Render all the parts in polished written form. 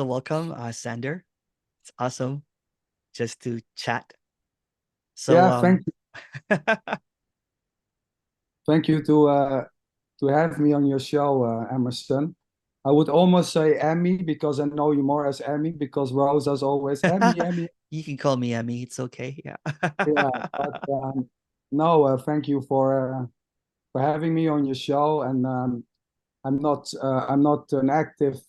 So welcome, Sander. It's awesome just to chat. So Yeah, thank you to have me on your show, Emerson. I would almost say Emmy because I know you more as Emmy because Rosa's always Emmy, Emmy. you can call me Emmy. It's okay. Yeah. Yeah, but no, thank you for having me on your show. And I'm not an active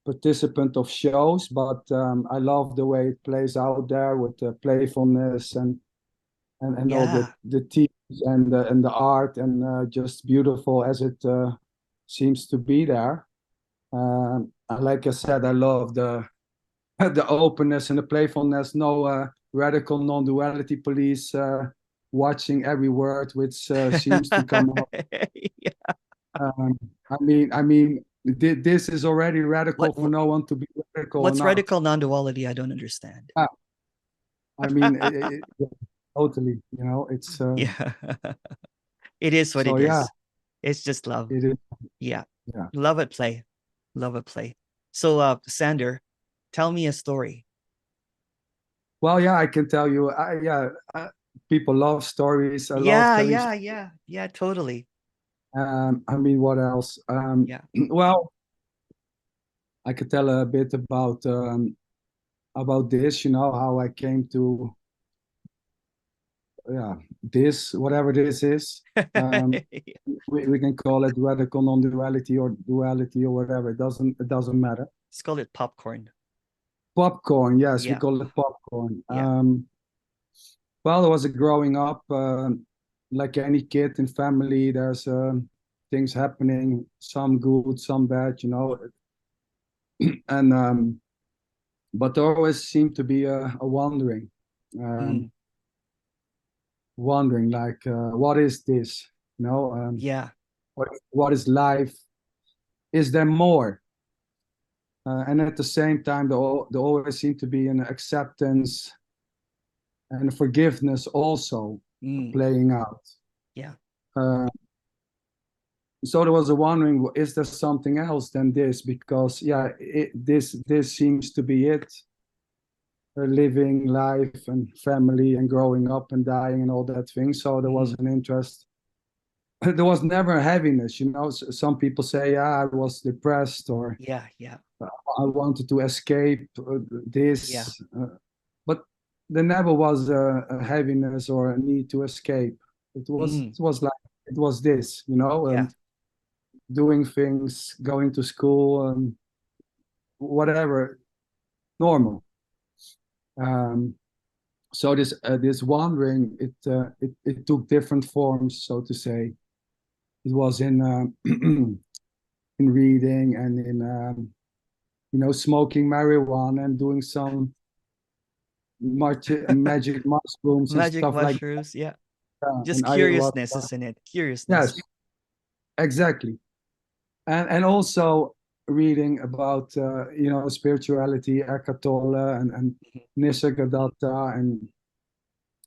participant of shows, but I love the way it plays out there with the playfulness and all Yeah. the themes and the art and just beautiful as it seems to be there. Like I said, I love the the openness and the playfulness. No radical non-duality police watching every word which seems to come up. Yeah. Um, this is already radical What for no one to be radical what's enough. radical non-duality? I don't understand. Ah, I mean, yeah, totally. You know, it's Yeah. It is what so it yeah, is. It's just love. it is. Yeah. Yeah. Love it play. Love it play. So Sander, tell me a story. Well, yeah, I can tell you. People love stories. I love Yeah, telling. yeah, yeah, yeah, totally. I mean, what else? Yeah. Well, I could tell a bit about this. You know how I came to yeah this whatever this is. Um, we can call it radical non-duality or duality or whatever. It doesn't matter. Let's call it popcorn. Popcorn, yes, we Yeah. call it popcorn. Yeah. Well, I was growing up, like any kid in family. There's things happening, some good, some bad, you know. And but there always seemed to be a wondering, um, Mm, wondering like, what is this? You know, yeah. what is life? Is there more? And at the same time, there always seemed to be an acceptance and forgiveness also Mm, playing out. yeah. Uh, so there was a wondering, is there something else than this? Because yeah, this seems to be it. Living life and family and growing up and dying and all that thing. So there was Mm, an interest. There was never a heaviness, you know. Some people say, yeah, I was depressed or yeah. Yeah. I wanted to escape Yeah. this, but there never was a heaviness or a need to escape. Mm, It was like it was this, you know. yeah. Doing things, going to school, whatever, normal. Um, so this wandering, it took different forms, so to say. It was in in reading and in you know, smoking marijuana and doing some magic mushrooms and Magic stuff like mushrooms. Yeah. that, Just and curiousness, ayahuasca. isn't it? Curiousness. Yes, exactly. And also reading about you know, spirituality, Eckhart Tolle and Mhm. Nisargadatta and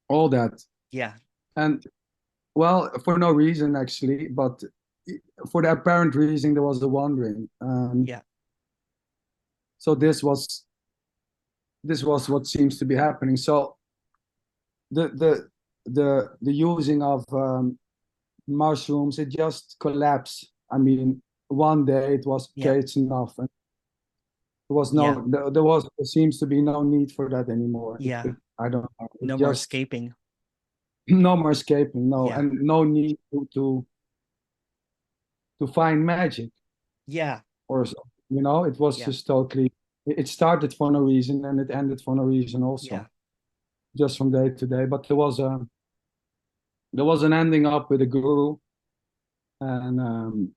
all that. Yeah. And well, for no reason actually, but for the apparent reason, there was the wandering. Yeah. So this was what seems to be happening. So the the the using of mushrooms, it just collapsed. I mean, one day it was Yeah. okay, it's enough, and Yeah. there seems to be no need for that anymore. Yeah. I don't know. It No more just escaping. no more escaping, no, Yeah. and no need to find magic Yeah. or so. You know, it was Yeah. just totally. It started for no reason and it ended for no reason Yeah. also, just from day to day. But there was an ending up with a guru and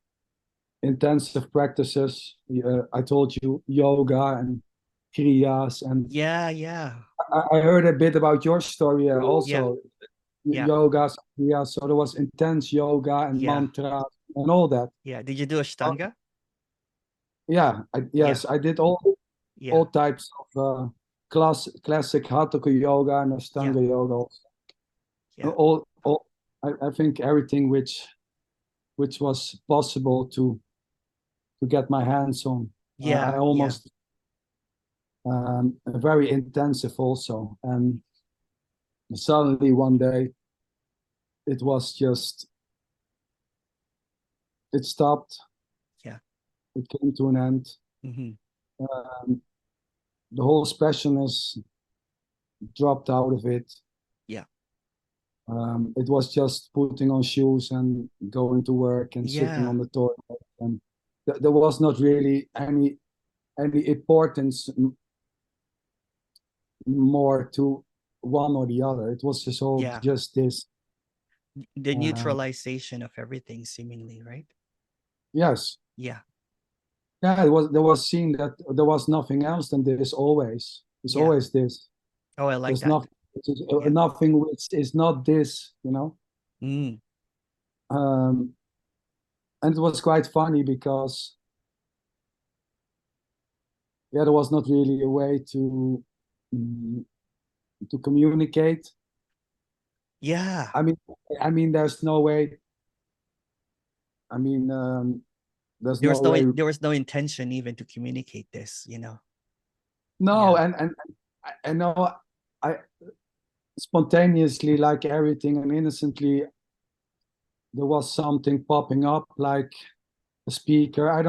intensive practices. I told you yoga and kriyas, and Yeah. Yeah. I heard a bit about your story Yeah. also, Yeah. yogas, kriyas. So there was intense yoga and Yeah. mantra and all that. Yeah. Did you do Uh, Ashtanga? yeah, Yeah. yes, I did Yeah. all types of classic hatha yoga and Yeah. Ashtanga yoga. Also. Yeah. All I think everything which was possible to get my hands on. I Yeah, yeah, almost very intensive also. And suddenly one day it was just, it stopped, yeah. it came to an end. Hmm. Um, the whole specialness dropped out of it. Yeah, It was just putting on shoes and going to work and sitting yeah, on the toilet. And there was not really any importance more to one or the other. It was just all yeah. just this. The Um, neutralization of everything, seemingly, right? yes, Yeah, yeah. It was there was seen that there was nothing else than this. Always, it's yeah. always this. Oh, I like There's that. nothing. Yeah. Nothing which is not this. You know. Mm, Um, and it was quite funny because yeah, there was not really a way mm, to communicate. yeah. I mean, there's no way. I mean, there's no way. There was no intention even to communicate this, you know. No, Yeah. and I know I spontaneously, like everything, and innocently, there was something popping up, like a speaker. I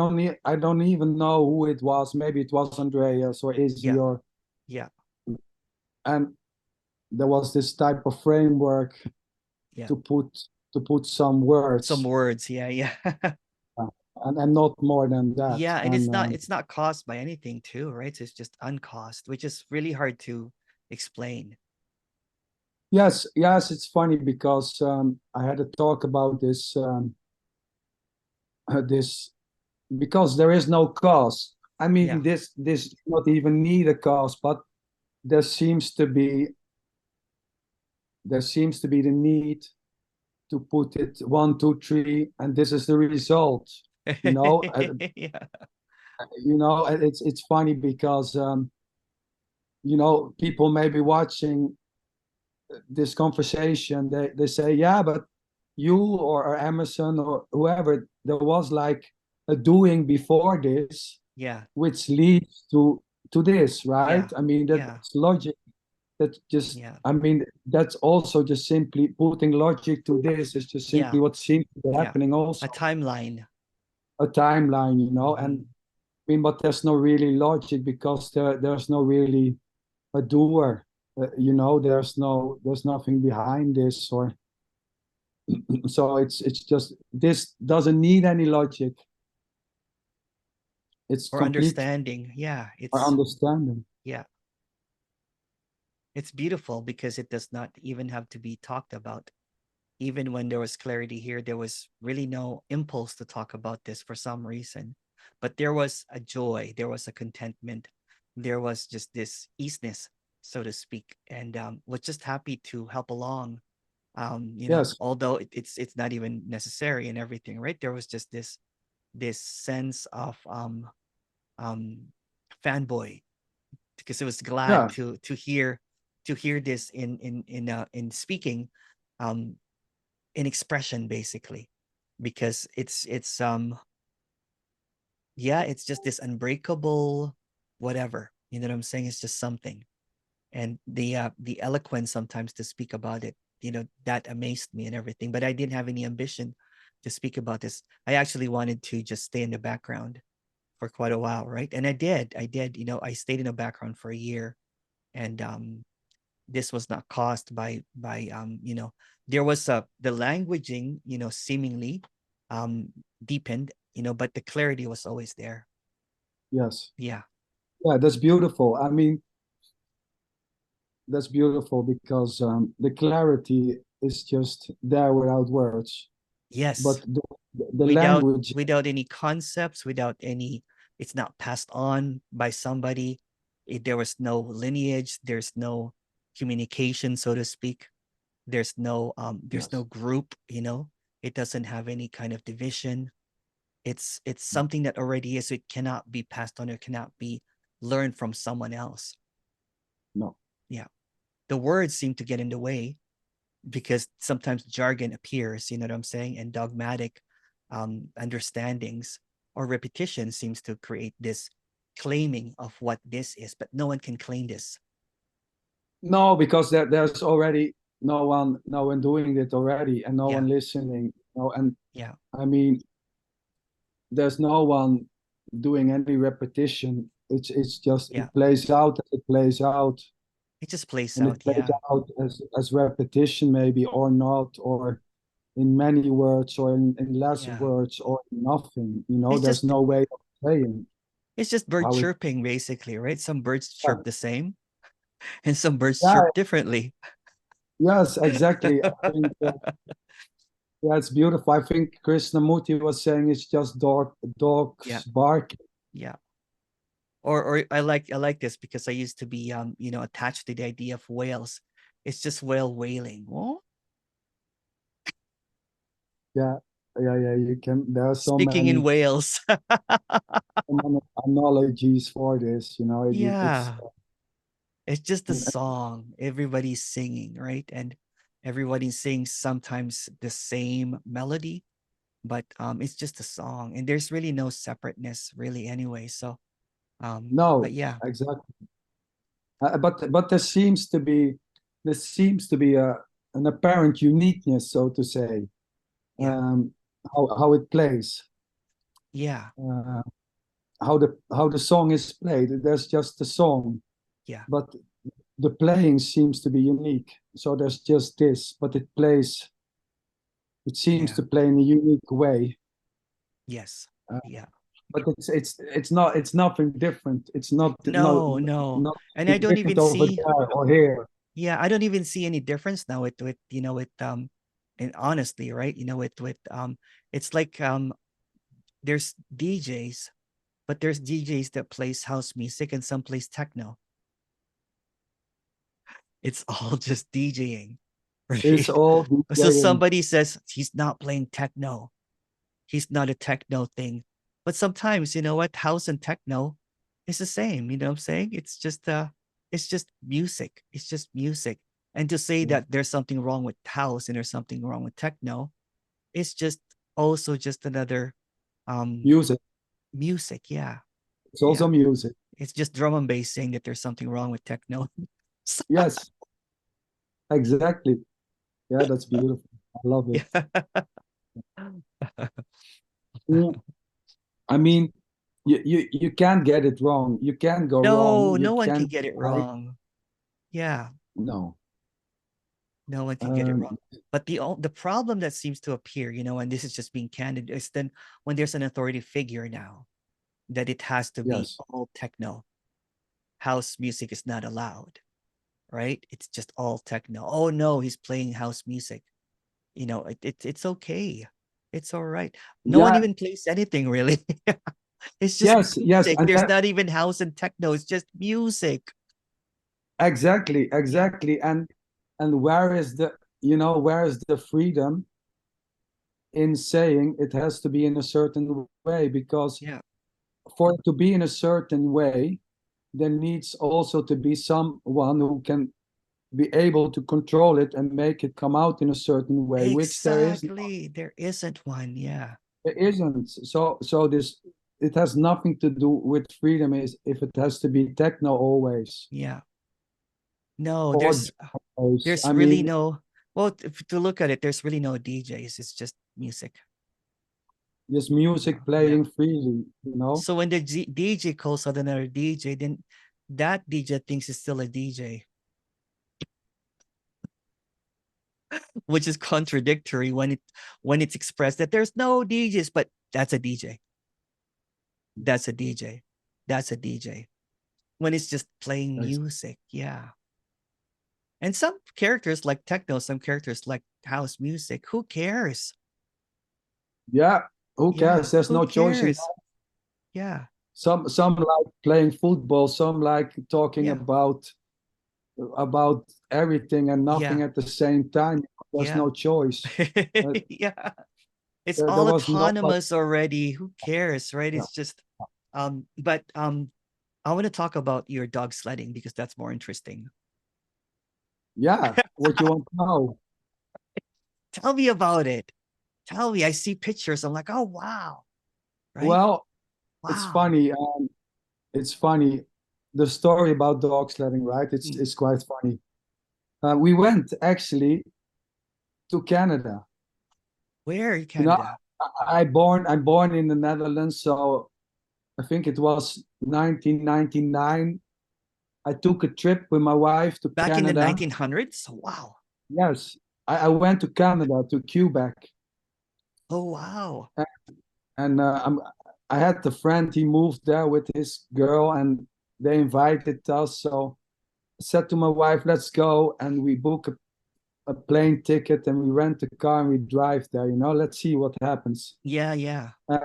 don't even know who it was. Maybe it was Andreas or Izzy Yeah. or, Yeah. and there was this type of framework Yeah. to put some Some words, words. Yeah, yeah. uh, and not more than that. Yeah, and And it's not caused by anything too, right? So it's just uncaused, which is really hard to explain. yes, yes, it's funny because I had a talk about this this because there is no cause. I mean, Yeah. this not even need a cause, but there seems to be the need to put it one, two, three, and this is the result. You know, Yeah. it's funny because people may be watching this conversation. They say, yeah, but you or Emerson or whoever, there was like a doing before this, Yeah. which leads to this, right? Yeah. I mean, Yeah. that's logic. That just, Yeah. I mean, that's also just simply putting logic to this is just Yeah. simply what seems to be Yeah. happening. A Also, timeline. a timeline, and Hmm. I mean, but there's no really logic because there's no really a doer. There's nothing behind this, or so it's just this doesn't need any logic. It's Or complete understanding. Yeah. our understanding. Yeah. It's beautiful because it does not even have to be talked about. Even when there was clarity here, there was really no impulse to talk about this for some reason. But there was a joy, there was a contentment, there was just this easiness, so to speak, and was just happy to help along. Yes, Although it's not even necessary and everything, right? There was just this sense of um fanboy because it was glad yeah, to hear this in speaking, um in expression basically, because it's yeah, it's just this unbreakable whatever, you know what I'm saying? It's just something. And the eloquence sometimes to speak about it, that amazed me and everything, but I didn't have any ambition to speak about this. I actually wanted to just stay in the background for quite a while, right? And I did, I stayed in the background for a year. And this was not caused by there was the languaging, seemingly um deepened, but the clarity was always there. yes, Yeah. yeah. That's beautiful. I mean, that's beautiful because the clarity is just there without words. Yes. But the without language, without any concepts, without any, it's not passed on by somebody. There was no lineage, there's no communication, so to speak. There's no yes, group, it doesn't have any kind of division. It's something that already is. It cannot be passed on, or cannot be learned from someone else. no, Yeah. The words seem to get in the way because sometimes jargon appears, you know what I'm saying, and dogmatic understandings. or repetition seems to create this claiming of what this is, but no one can claim this. No, because there's already no one doing it already, and no Yeah, one listening. And yeah, I mean, there's no one doing any repetition. It's just yeah. it plays out as it plays out, It just plays and it out. plays Yeah, out as repetition maybe, or not, or in many words, or in less yeah. words, or nothing. It's There's just no way of saying it's just bird how it. chirping, basically, right? Some birds Yeah, chirp the same, and some birds yeah, chirp differently. yes, exactly. I think yeah, it's beautiful. I think Krishnamurti was saying it's just Yeah, dogs barking. yeah. Or I like this because I used to be attached to the idea of whales. It's just whale wailing. Oh, Yeah, yeah, yeah. You can. There are so speaking in many whales. analogies for this. It's Yeah. It's just a song. Everybody's singing, right? And everybody sings sometimes the same melody, but it's just a song. And there's really no separateness really anyway. So but no, yeah, exactly. But there seems to be an apparent uniqueness, so to say, yeah, how it plays, yeah, uh, how the song is played. There's just the song, yeah, but the playing seems to be unique. So there's just this, but it plays. It seems yeah. to play in a unique way. Yes. Uh, Yeah. but it's nothing different. It's not No, no. not And I don't different even over see, there or here. yeah, I don't even see any difference now with and honestly, right? With it's like there's DJs, but there's DJs that plays house music and some plays techno. It's all just DJing, It's right? all So DJing. somebody says he's not playing techno. He's not a techno thing. But sometimes, you know what, house and techno is the same. You know what I'm saying? It's just music. It's just music. And to say Yeah. that there's something wrong with house and there's something wrong with techno, it's just also just another um Music. music. Yeah. It's Yeah. also music. It's just drum and bass saying that there's something wrong with techno. Yes, exactly. Yeah, that's beautiful. I love it. Yeah. Mm, I mean, you can't get it wrong. You can't go wrong. No, You no one can can't get it go right. wrong. Yeah. No. No one can get it wrong. Um, But the problem that seems to appear, and this is just being candid, is then when there's an authority figure now that it has to be yes. all techno. House music is not allowed, right? It's just all techno. Oh no, he's playing house music. It's okay. It's all right. No one Yeah. even plays anything really. It's just Yes. Yes. music. And There's not even house and techno. It's just music. exactly. Yeah. Exactly. And where is the freedom in saying it has to be in a certain way? Because Yeah. for it to be in a certain way, there needs also to be someone who can be able to control it and make it come out in a certain way, which Exactly. There isn't one. Yeah. there isn't. So this it has nothing to do with freedom is if it has to be techno always Yeah. No, or always. there's I really mean, no, well, to look at it, there's really no DJs. It's just music. just music Yeah. playing freely. So when the DJ calls out another DJ, then that DJ thinks it's still a DJ, which is contradictory when it's expressed that there's no DJs, but that's a DJ. That's a DJ. That's a DJ. When it's just playing music, yeah. And some characters like techno, some characters like house music. Who cares? Yeah, who Yeah, cares? There's who no choice in cares? that. Yeah, Some like playing football, some like talking yeah, about everything and nothing yeah, at the same time. There's yeah. no choice. Uh, Yeah. It's there all was no like, autonomous already. Who cares, right? yeah, It's just but I want to talk about your dog sledding because that's more interesting. yeah. What you want to know? Tell me about it. Tell me. I see pictures. I'm like, oh wow. right? Well, it's Wow. funny. It's funny. The story about dog sledding, right? Mm. It's quite funny. We went actually to Canada. Where in You know, Canada? I'm born in the Netherlands, so I think it was 1999. I took a trip with my wife to Back in the Canada. 1900s? Wow. Yes, I went to Canada to Quebec, Oh, wow. and I had a friend. He moved there with his girl, and they invited us. So I said to my wife, "Let's go," and we book a plane ticket, and we rent a car, and we drive there. You know, let's see what happens. Yeah, yeah. Uh,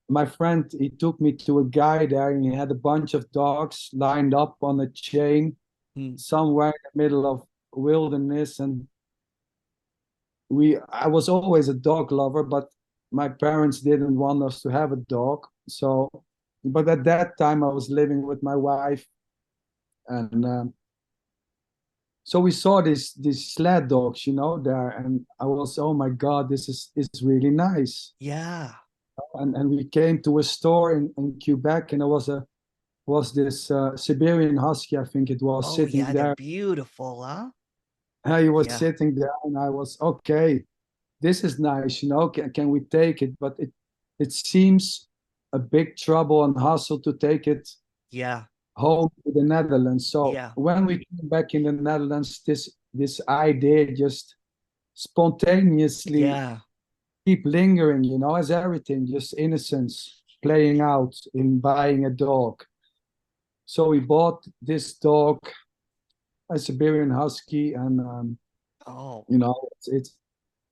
my friend, he took me to a guy there, and he had a bunch of dogs lined up on a chain Mm. somewhere in the middle of wilderness. And I was always a dog lover, but my parents didn't want us to have a dog. So, but at that time I was living with my wife, and so we saw these sled dogs, you know, there, and I was, oh my God, this is really nice. Yeah. And we came to a store in Quebec, and there was this Siberian Husky, I think it was, Oh, sitting yeah. They're there. beautiful, huh? He was Yeah. sitting there, and I was, okay, this is nice, you know, can we take it? But it seems a big trouble and hassle to take it Yeah. home to the Netherlands. So Yeah. when we came back in the Netherlands, this idea just spontaneously Yeah. keep lingering, you know, as everything, just innocence playing out in buying a dog. So we bought this dog, a Siberian Husky, and Oh, you know,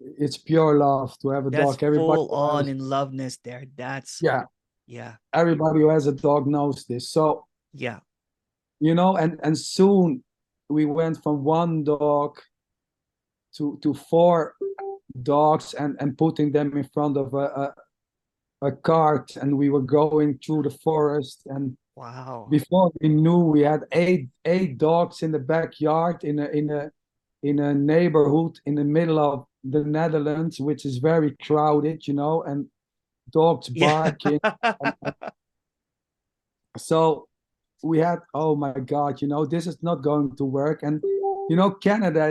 it's pure love to have a that's dog. Everybody full who on has, in loveness there. That's, yeah, yeah. everybody who has a dog knows this. So, Yeah. you know, and soon we went from one dog to four dogs, and putting them in front of a cart, and we were going through the forest. And Wow. before we knew, we had eight dogs in the backyard in a neighborhood in the middle of the Netherlands, which is very crowded, you know, and dogs Yeah. barking. And so we had, oh my God, you know, this is not going to work. And you know, Canada,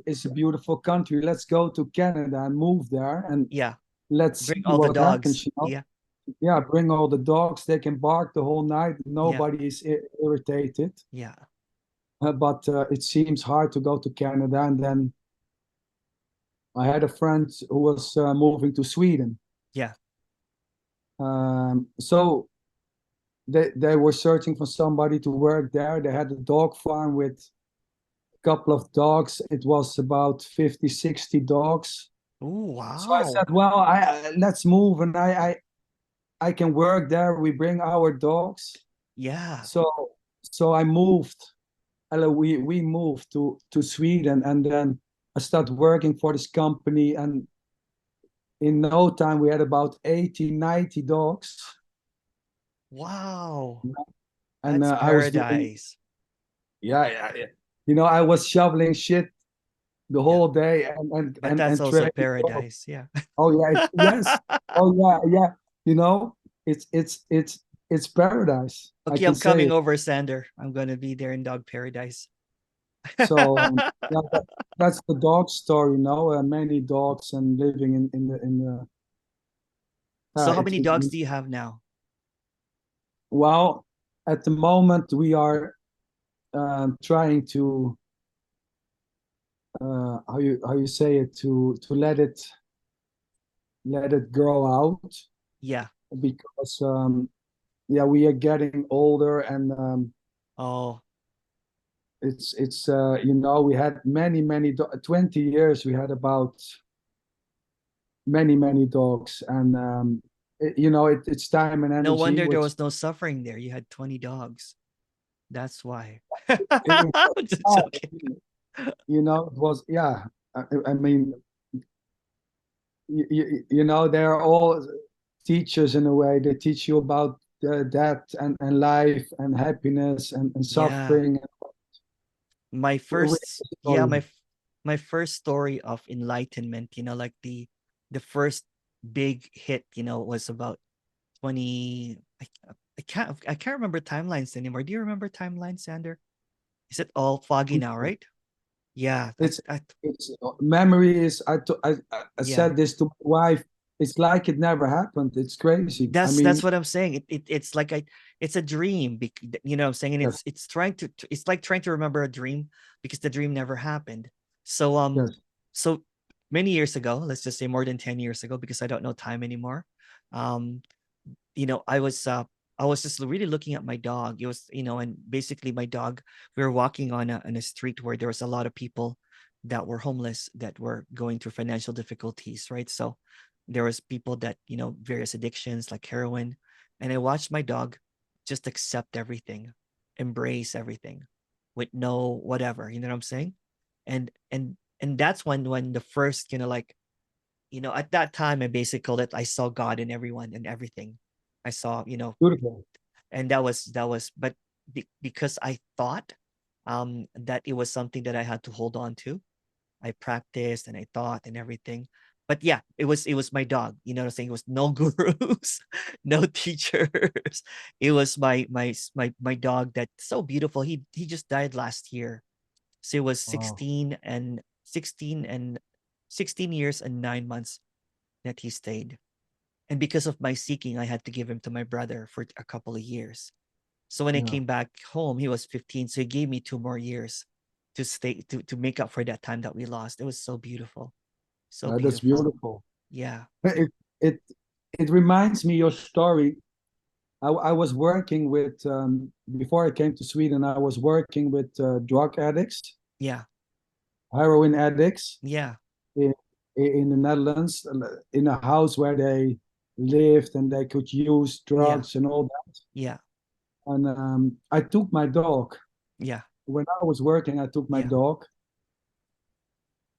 it's a beautiful country. Let's go to Canada and move there, and Yeah. let's Bring see all the what happens, dogs. you know. Yeah. Yeah, bring all the dogs. They can bark the whole night. Yeah. Nobody is irritated. Yeah. But it seems hard to go to Canada. And then I had a friend who was moving to Sweden. Yeah. So they were searching for somebody to work there. They had a dog farm with a couple of dogs. It was about 50, 60 dogs. Oh, So I wow. said, well, let's move, and I can work there. We bring our dogs. Yeah. So I moved. We moved to Sweden, and then I started working for this company, and in no time we had about 80, 90 dogs. Wow. And That's I was doing, paradise. yeah. You know, I was shoveling shit the Yeah. whole day, and But that's also training dogs. paradise. Yeah. Oh yeah, yes. Oh yeah. You know, it's paradise. I Okay, can I'm say coming it. over, Sander. I'm gonna be there in dog paradise. So yeah, that's the dog story. You know, many dogs and living in the So how it, many it, dogs do you have now? well, at the moment we are trying to how you say it, to let it grow out, Yeah. because yeah, we are getting older, and Oh, it's you know, we had many 20 years we had about many dogs, and you know, it's time and no energy, wonder there which was no suffering there. You had 20 dogs. That's why. it, I'm just joking. you know, it was, yeah. I mean, you know, they're all teachers in a way. They teach you about death and life and happiness and Yeah. suffering. My Real first, yeah, story. my first story of enlightenment, like the first big hit, was about 20. I can't remember timelines anymore. Do you remember timelines, Sander? Is it all foggy now, right? Yeah, It's memory is. I yeah. said this to my wife. It's like it never happened. It's crazy. I That's mean, what I'm saying. It's like it's a dream, you know what I'm saying? And yes, it's trying it's like trying to remember a dream because the dream never happened. So yes, so many years ago, let's just say more than 10 years ago, because I don't know time anymore. Um, I was just really looking at my dog. It was, and basically my dog, we were walking on a street where there was a lot of people that were homeless, that were going through financial difficulties, right? So there was people that, various addictions like heroin. And I watched my dog just accept everything, embrace everything with no whatever, you know what I'm saying? And that's when the first, like, at that time, I basically called it, I saw God in everyone and everything. I saw, beautiful. and but because I thought that it was something that I had to hold on to. I practiced and I thought and everything. But yeah, it was my dog. You know what I'm saying? It was no gurus, no teachers. It was my dog that's so beautiful. He just died last year. So it was Wow. 16 years and 9 months that he stayed. And because of my seeking, I had to give him to my brother for a couple of years. So when I Yeah, came back home, he was 15. So he gave me 2 more years to stay to make up for that time that we lost. It was so beautiful. So that's beautiful. beautiful. Yeah. It it it reminds me your story. I was working with before I came to Sweden. I was working with drug addicts, Yeah. heroin addicts Yeah. in in the Netherlands, in a house where they lived and they could use Yeah. drugs and all that. Yeah. And I took my dog. Yeah. When I was working, I took my Yeah. dog.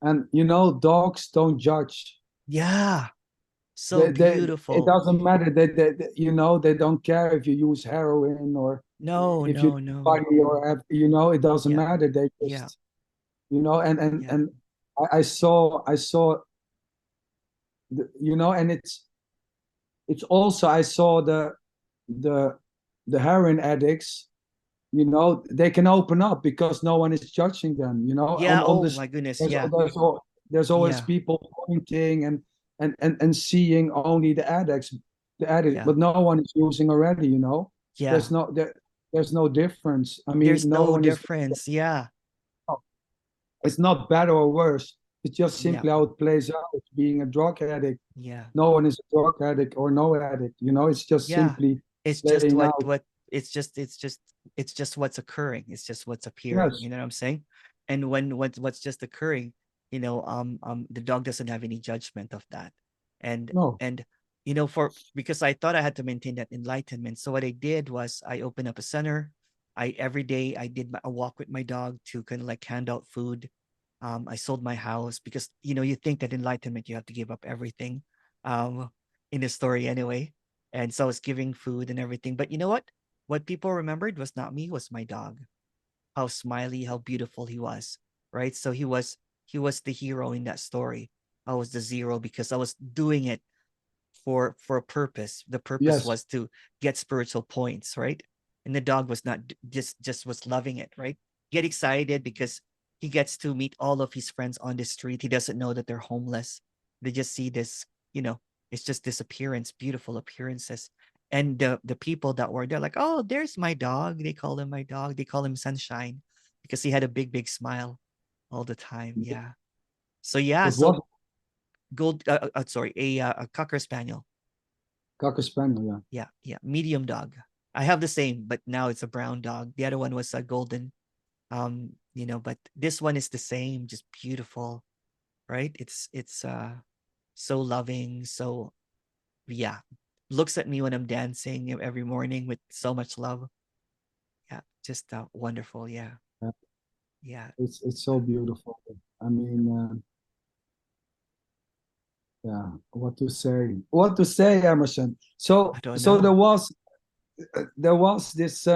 And dogs don't judge. Yeah. So It beautiful. doesn't matter. They don't care if you use heroin or No, if you no, no. party or it doesn't Yeah. matter. They Yeah. just, and Yeah. I saw, and it's also I saw the the heroin addicts. They can open up because no one is judging them. Yeah. On Oh this, my goodness. there's Yeah. there's always Yeah. people pointing and seeing only the addict, Yeah. but no one is using already. Yeah. There's no there, there's no difference. I mean, There's no no one is. difference. Yeah. It's not better or worse. It's just Yeah. simply how it plays out. Being a drug addict, Yeah. no one is a drug addict or no addict. It's just Yeah. simply It's just playing what out. what it's just what's occurring. It's just what's appearing. Yes. You know what I'm saying? And when what's just occurring, the dog doesn't have any judgment of that. And No. and for because I thought I had to maintain that enlightenment. So what I did was I opened up a center. I every day I did a walk with my dog to kind of like hand out food. I sold my house because you think that enlightenment you have to give up everything. Um, in the story anyway. And so I was giving food and everything. But you know what? What people remembered was not me, was my dog. How smiley, how beautiful he was. Right. So he was the hero in that story. I was the zero because I was doing it for a purpose. The purpose Yes. was to get spiritual points, right? And the dog was not just was loving it, right? Get excited because he gets to meet all of his friends on the street. He doesn't know that they're homeless. They just see this, it's just this appearance, beautiful appearances. And the people that were there, like, oh, there's my dog. They call him my dog. They call him Sunshine because he had a big, big smile all the time. Yeah. So yeah, It was so sorry, a cocker spaniel. Cocker Spaniel, yeah. Yeah, yeah, medium dog. I have the same, but now it's a brown dog. The other one was a golden. But this one is the same, just beautiful, right? It's so loving, so yeah. Looks at me when I'm dancing every morning with so much love. Yeah, just wonderful. Yeah, Yeah. yeah. It's so beautiful. I mean, yeah. What to say, Emerson? I So don't so there know. was there was this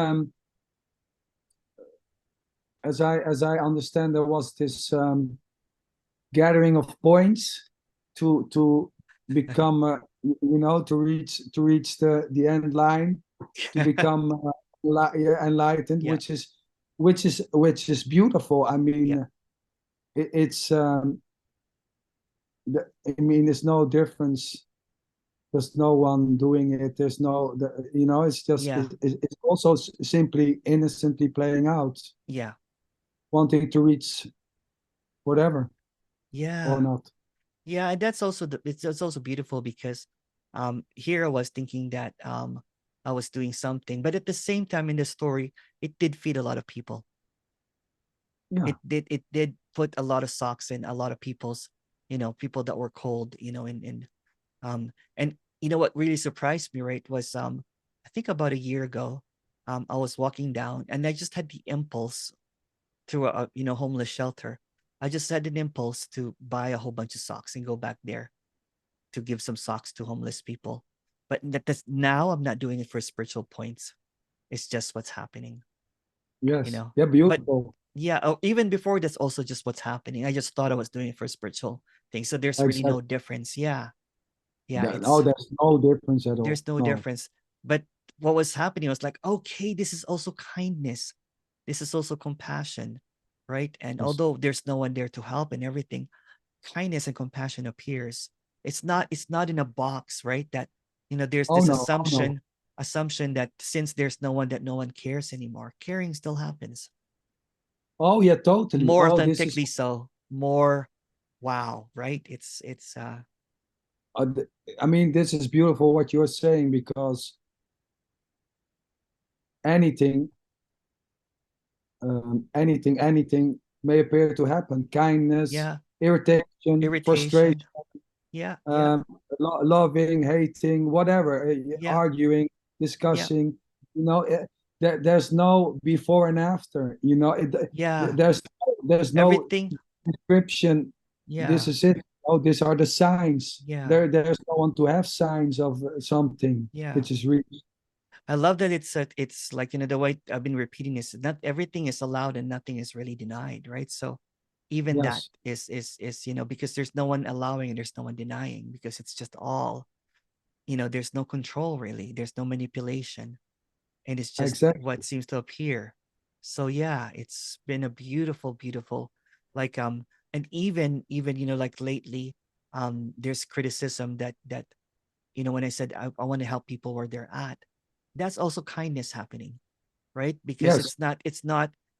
as I understand there was this gathering of points to become to reach the end line, to become enlightened, Yeah, which is beautiful. I yeah, mean, it's I mean, there's no difference. There's no one doing it. There's no, it's just, yeah, it's also simply innocently playing out, yeah, wanting to reach whatever or yeah. not. Yeah, and that's also it's also beautiful because here I was thinking that I was doing something, but at the same time in the story, it did feed a lot of people. Yeah. It did put a lot of socks in a lot of people's, people that were cold, and what really surprised me, right, was I think about a year ago, I was walking down and I just had the impulse through a homeless shelter. I just had an impulse to buy a whole bunch of socks and go back there to give some socks to homeless people. But that's now I'm not doing it for spiritual points. It's just what's happening, you Yes. know. Yeah. But Beautiful. yeah, even before that's also just what's happening. I just thought I was doing it for spiritual things. So there's really no Exactly. difference. Yeah. Yeah, No, it's there's no difference at all. there's no No. difference. But what was happening was like, okay, this is also kindness. This is also compassion, right? And Yes. although there's no one there to help and everything, kindness and compassion appears. It's not in a box, right? That there's Oh this no. Oh no. assumption that since there's no one, that no one cares anymore. Caring still happens. Oh yeah. Totally. More Oh, this is. authentically so. More wow, right? It's Uh, th- I mean, this is beautiful what you're saying, because anything, anything may appear to happen. Kindness, yeah, irritation, frustration, irritation. Yeah, yeah, um, loving, hating, whatever, yeah, arguing, yeah, discussing. There's no before and after. yeah. There's no Everything. description. This Yeah, is it. Oh, these are the signs. yeah, There's no one to have signs of something yeah. which is real. I love that it's like the way I've been repeating this. Not everything is allowed and nothing is really denied, right? So even that Yes, is because there's no one allowing and there's no one denying because it's just all there's no control really. There's no manipulation, and it's just exactly. what seems to appear. So yeah, it's been a beautiful, beautiful, like and even like lately, there's criticism that when I said I want to help people where they're at, that's also kindness happening, right? Because Yes,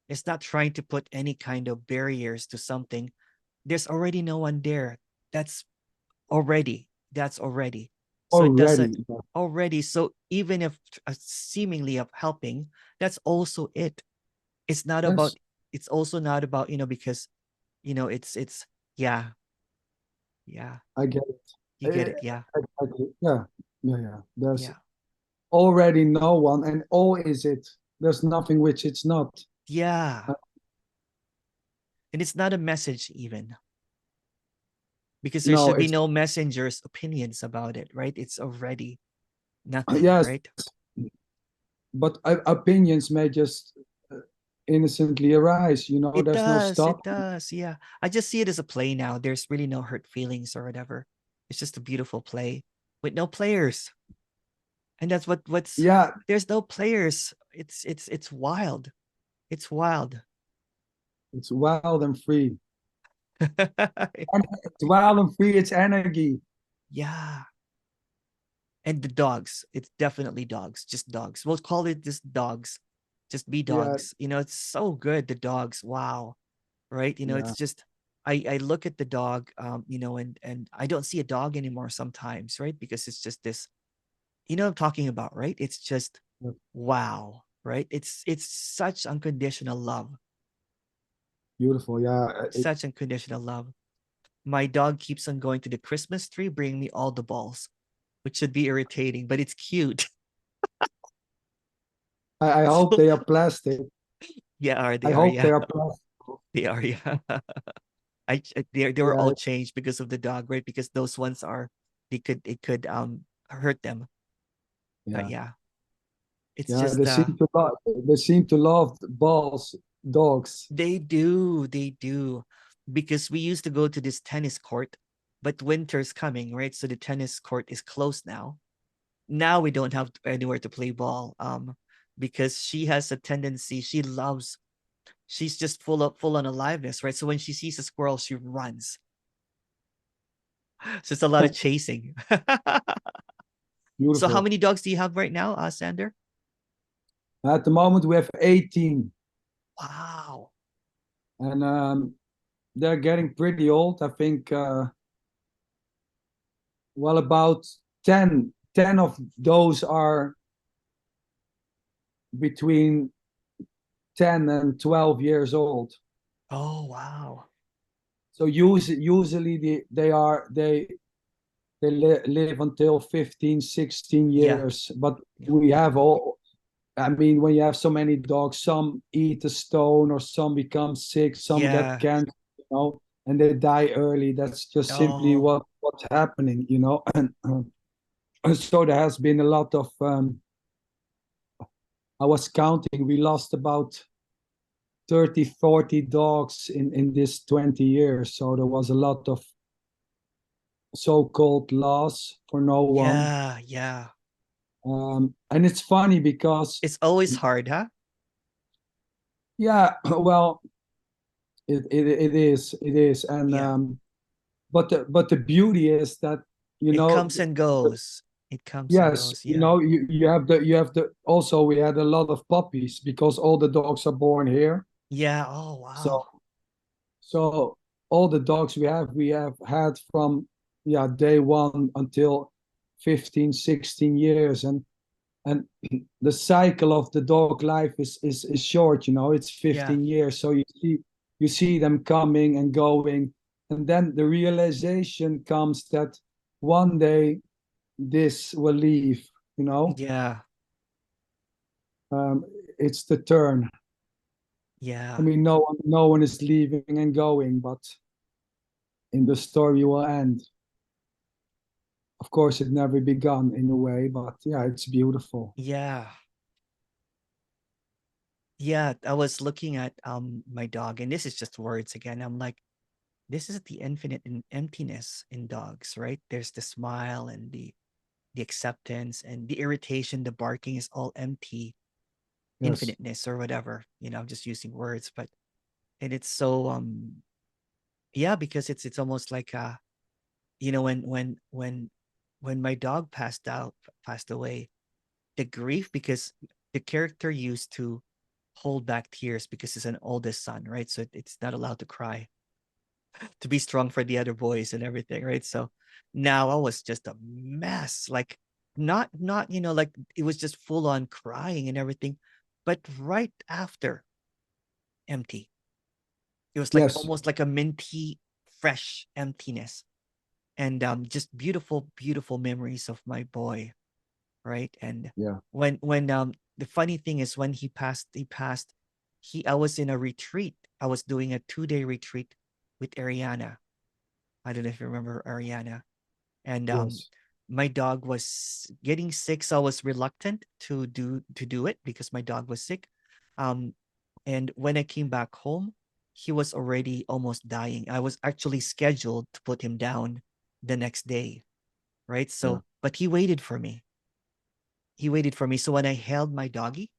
it's not trying to put any kind of barriers to something. There's already no one there. That's that's already. So it doesn't already. already. So even if seemingly of helping, that's also it. It's not Yes, about. It's also not about because it's yeah, yeah. I get it. You get it. Yeah, Exactly. Yeah, yeah, yeah. There's yeah, already no one, and all is it. There's nothing which it's not. yeah. And it's not a message even because there No, should be it's no messenger's opinions about it, right? It's already nothing, yes, right? but opinions may just uh, innocently arise. It There's no does. It stop. does. Yeah. I just see it as a play now. There's really no hurt feelings or whatever. It's just a beautiful play with no players. And that's what's Yeah, there's no players. It's wild. It's wild. it's wild and free. And it's wild and free. It's energy. Yeah. And the dogs. It's definitely dogs. Just dogs. We'll call it just dogs. Just be Yeah, dogs. It's so good. The dogs. Wow. Right? yeah, It's just I look at the dog, and I don't see a dog anymore sometimes, right? Because it's just this, what I'm talking about, right? It's just yeah. wow, right? It's such unconditional love. Beautiful. Yeah, Such unconditional love. My dog keeps on going to the Christmas tree, bringing me all the balls, which should be irritating, but it's cute. I hope So they are plastic. yeah, I they are, hope yeah. they are plastic. They are, yeah. They were Yeah, all changed because of the dog, right? Because those ones are it could hurt them. But yeah, yeah, it's yeah. just They seem to love balls, dogs. they do because we used to go to this tennis court, but winter's coming, right? So the tennis court is closed now. Now we don't have anywhere to play ball. Because she has a tendency, she's just full on aliveness, right? So when she sees a squirrel, she runs. So it's a lot of chasing. So how Beautiful. many dogs do you have right now, Sander? At the moment, we have 18, Wow. and they're getting pretty old. I think, well, about 10 of those are between 10 and 12 years old. Oh, wow. So usually they live until 15, 16 Yeah. years. But Yeah. we have all, I mean, when you have so many dogs, some eat a stone or some become sick, some get Yeah. cancer, and they die early. That's just simply Oh, what's happening. And so there has been a lot of, I was counting, we lost about 30, 40 dogs in this 20 years. So there was a lot of so-called loss for no one. yeah. Yeah. And it's funny because, It's always hard, huh? yeah, well, it is, and Yeah. but the beauty is that, you It know, comes and goes. It comes and yes, goes. Yeah. you have the also we had a lot of puppies because all the dogs are born here. Yeah. Oh, wow. So so all the dogs we have had from, yeah, day one until 15, 16 years. And the cycle of the dog life is short. It's Yeah. 15 years, so you see them coming and going, and then the realization comes that one day this will leave. you know Yeah. um, it's the turn. I Yeah. mean, no one is leaving and going, but in the story will end. Of course, it never begun in a way, but yeah, it's beautiful. Yeah. Yeah. I was looking at my dog, and this is just words again. I'm like, this is the infinite emptiness in dogs, right? There's the smile and the acceptance and the irritation, the barking is all empty, Yes. infiniteness or whatever. I'm just using words, but and it's so yeah, because it's almost like when my dog passed away, the grief, because the character used to hold back tears because he's an oldest son, right? So it's not allowed to cry, to be strong for the other boys and everything, right? So now I was just a mess, like not like it was just full on crying and everything, but right after, empty. It was like Yes. almost like a minty, fresh emptiness, and just beautiful, beautiful memories of my boy, right? And Yeah. when the funny thing is when he passed, I was in a retreat. I was doing a 2-day retreat with Ariana. I don't know if you remember Ariana. And Yes. my dog was getting sick, so I was reluctant to do it because my dog was sick. Um, and when I came back home, he was already almost dying. I was actually scheduled to put him down the next day, right? Yeah. So, but he waited for me. He waited for me. So when I held my doggy,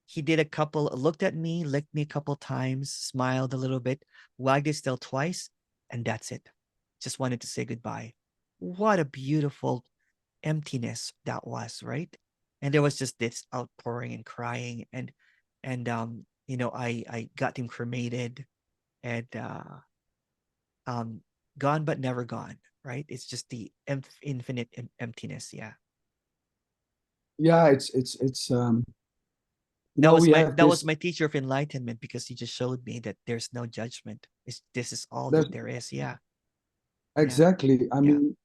he did looked at me, licked me a couple times, smiled a little bit, wagged his tail twice, and that's it. Just wanted to say goodbye. What a beautiful emptiness that was, right? And there was just this outpouring and crying, and I got him cremated, and um gone but never gone, right? It's just the infinite emptiness. Yeah. Yeah, it's That was we my have that was this. my teacher of enlightenment, because he just showed me that there's no judgment. This is all There's that there is. Yeah. Yeah. exactly. I Yeah. mean,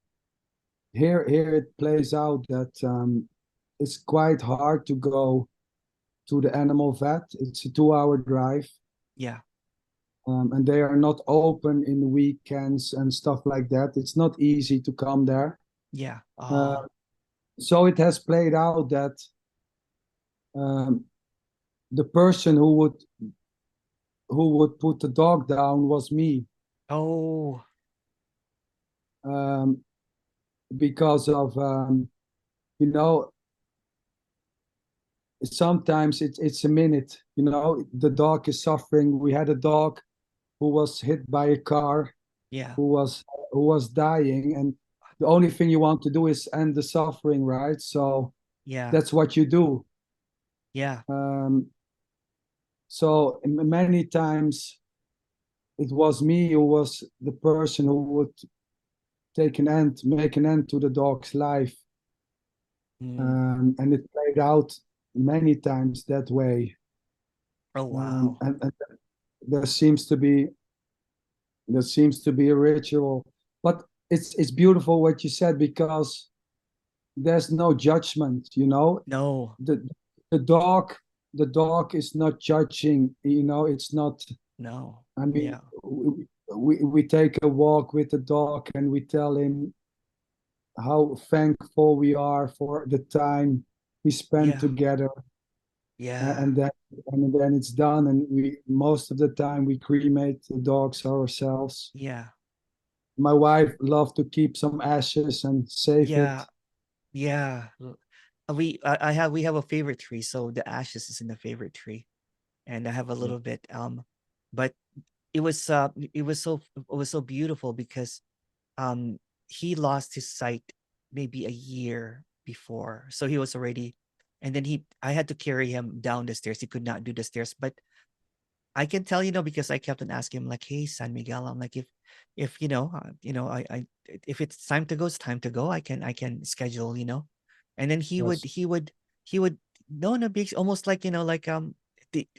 here it plays out that, it's quite hard to go to the animal vet. It's a 2-hour drive, Yeah. and they are not open in the weekends and stuff like that. It's not easy to come there. Yeah. Uh, Oh. so it has played out that, um, the person who would put the dog down was me. Oh. um, because of you know, sometimes it's a minute. You know, the dog is suffering. We had a dog who was hit by a car, Yeah. who was dying, and the only thing you want to do is end the suffering, right? So Yeah. that's what you do. Yeah. Um, so many times it was me who was the person who would make an end to the dog's life, Mm. and it played out many times that way. Oh, wow. And there seems to be there seems to be a ritual, but it's beautiful what you said, because there's no judgment. No, The the dog the dog is not judging. It's not. no. I mean, Yeah. we take a walk with the dog and we tell him how thankful we are for the time we spent Yeah. together, Yeah. and then it's done, and we most of the time we cremate the dogs ourselves. Yeah. My wife loved to keep some ashes and save Yeah. it. Yeah. We have a favorite tree, so the ashes is in the favorite tree, and I have a little bit. But it was so beautiful because um he lost his sight maybe a year before, so he was already, and then he I had to carry him down the stairs. He could not do the stairs, but I can tell, because I kept on asking him like, "Hey, San Miguel, I'm like, if if it's time to go, it's time to go. I can schedule, and then Yes. he would no, no, big, almost like,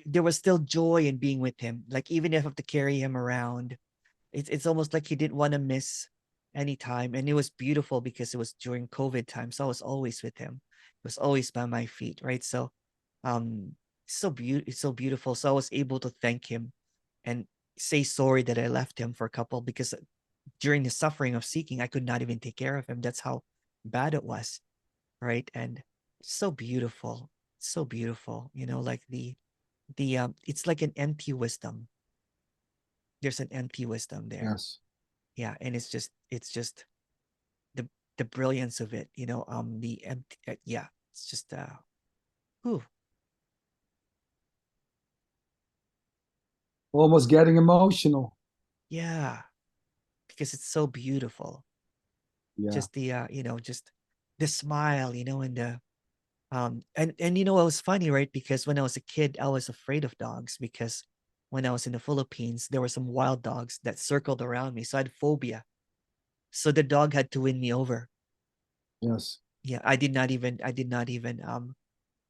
there was still joy in being with him. Like, even if I have to carry him around, it's almost like he didn't want to miss any time. And it was beautiful because it was during COVID time, so I was always with him. It was always by my feet, right? So, um, it's so beautiful. So I was able to thank him and say sorry that I left him for a couple, because during the suffering of seeking, I could not even take care of him. That's how bad it was, right? And so beautiful, so beautiful. Like it's like an empty wisdom. There's an empty wisdom there. Yes. Yeah, and it's just the the brilliance of it. The empty. Yeah, it's just whew, Almost getting emotional. yeah, because it's so beautiful. Yeah. Just just the smile, and the and it was funny, right? Because when I was a kid, I was afraid of dogs, because when I was in the Philippines, there were some wild dogs that circled around me, so I had phobia. So the dog had to win me over. Yes. Yeah, I did not even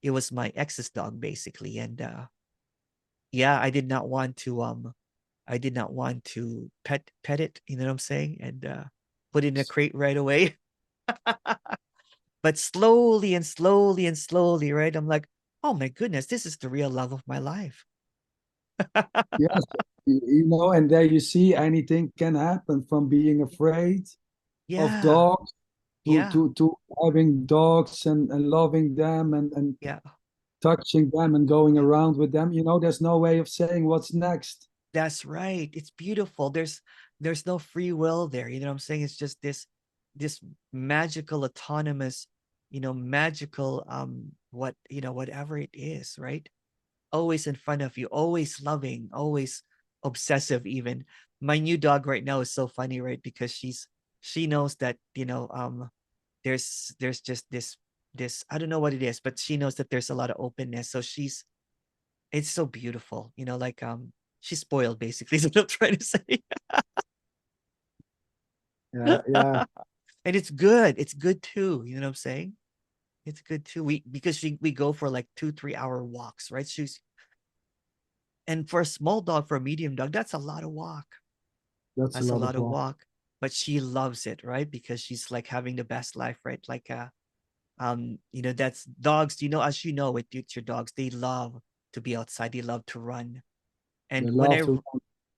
it was my ex's dog basically, and yeah, I did not want to pet it, you know what I'm saying, and put it in a crate right away. But slowly and slowly and slowly, right? I'm like, oh my goodness, this is the real love of my life. Yes. And there you see, anything can happen, from being afraid of Yeah, dogs to yeah, to having dogs, and loving them, and yeah. touching them and going around with them. There's no way of saying what's next. That's right. It's beautiful. There's no free will there. You know what I'm saying? It's just this magical, autonomous, magical whatever it is, right? Always in front of you, always loving, always obsessive even. My new dog right now is so funny, right? Because she knows that, there's just this I don't know what it is, but she knows that there's a lot of openness. So it's so beautiful, like she's spoiled basically, is what I'm trying to say. Yeah, yeah, And it's good. It's good too. You know what I'm saying? It's good too. We go for like 2-3 hour walks, right? And for a small dog, for a medium dog, that's a lot of walk. that's a That's a lot lot of of work. walk. But she loves it, right? Because she's like having the best life, right? Like that's dogs, as with your dogs, they love to be outside, they love to run. They And love to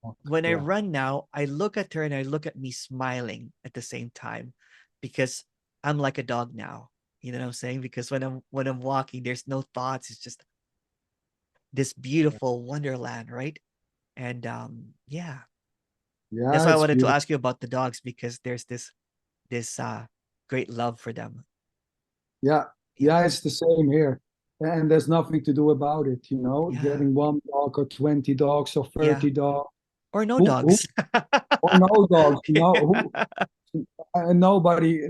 walk. when I Yeah, run now, I look at her and I look at me smiling at the same time, because I'm like a dog now. You know what I'm saying? Because when I'm walking, there's no thoughts. It's just this beautiful wonderland, right? And yeah, yeah, that's why I it's wanted to beautiful. ask you about the dogs, because there's this. this great love for them. Yeah, Yeah. yeah, it's the same here. And there's nothing to do about it, you know, Yeah. getting one dog or 20 dogs or Yeah. 30 dogs. Or no Who dogs. or no dogs, you know, nobody,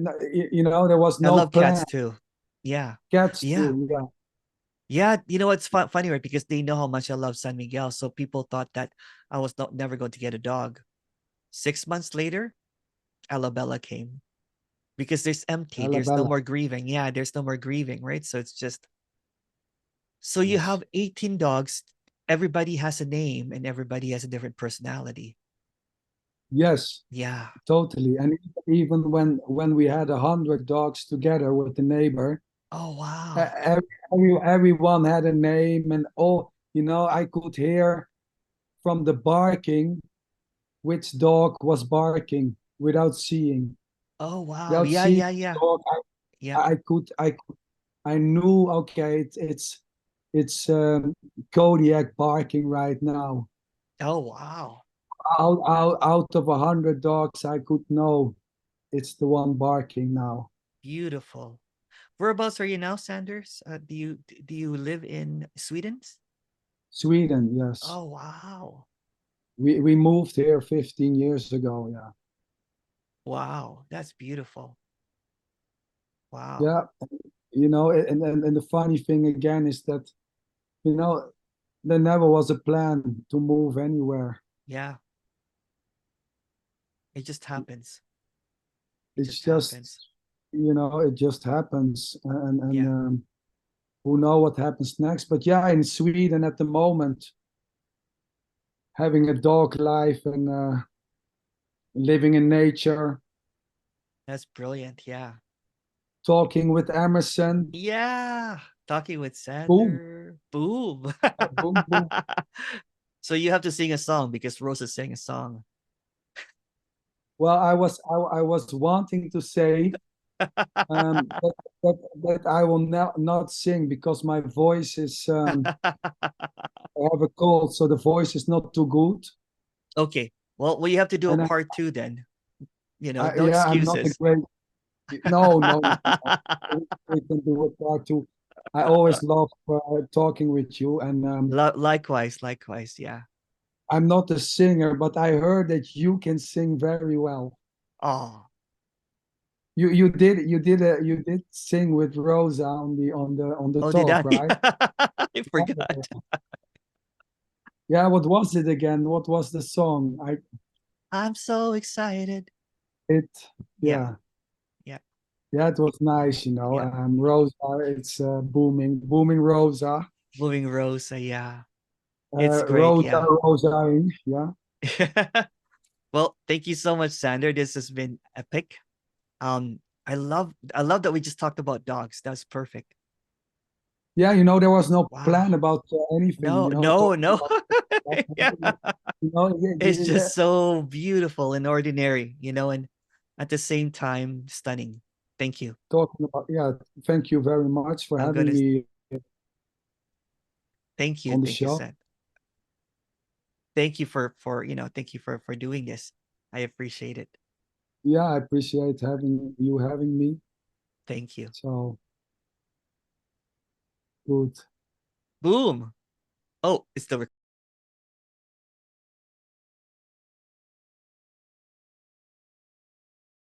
you know, there was I no love plan. cats too. Yeah. Cats Yeah. too, yeah. Yeah. You know, it's funny, right? Because they know how much I love San Miguel. So people thought that I was never going to get a dog. 6 months later, Alabella came because there's empty. There's no Alabella, more grieving. Yeah. There's no more grieving, right? So it's just, so you yes. have 18 dogs. Everybody has a name and everybody has a different personality. Yes, Yeah. totally. And even when we had 100 dogs together with the neighbor, Oh, e- wow. everyone had a name and all, you know, I could hear from the barking which dog was barking without seeing. Oh, wow. Without Yeah. seeing Yeah. the Yeah. dog, Yeah. I knew, okay, it's Kodiak barking right now. Oh, wow. Out of 100 dogs, I could know it's the one barking now. Beautiful. Whereabouts are you now, Sanders? Do you live in Sweden? Sweden, yes. Oh, wow. We moved here 15 years ago, yeah. Wow. That's beautiful. Wow. Yeah, you know, and the funny thing again is that, you know, there never was a plan to move anywhere. Yeah. It just happens. It It's just happens. just, you know, it just happens, and Yeah. who know what happens next. But yeah, in Sweden at the moment, having a dog life and living in nature, That's brilliant. Yeah. talking with Emerson, Yeah. Talking with boom, Sander. Boom. boom, boom. So you have to sing a song because Rosa sang a song. Well, I was wanting to say that I will not sing because my voice is I have a cold, so the voice is not too good. Okay. Well, you have to do a And part two then. No yeah, I'm not a excuses. great. No, no, no. We can do a part two. I always love talking with you, and Likewise, likewise. Yeah. I'm not a singer, but I heard that you can sing very well. Oh, You did sing with Rosa on the oh, did talk, I? right? I forgot. Yeah, what was it again? What was the song? I I'm so excited. it Yeah. yeah. Yeah. Yeah, it was nice, you know. Yeah. Rosa, it's booming Rosa. Moving Rosa. Yeah. It's great. Rosa, Yeah. Rosa, yeah. Well, thank you so much, Sander. This has been epic. I love that we just talked about dogs. That's perfect. Yeah, you know, there was no Wow. plan about anything, No, you know, no, talking no. about, Yeah. you know, It's just so beautiful and ordinary, and at the same time stunning. Thank you. talking about, yeah, thank you very much for Oh having goodness. me Thank you. on the Thank you, show. Seth. Thank you thank you for doing this. I appreciate it. Yeah, I appreciate having me. Thank you. So good. Boom. Oh, it's the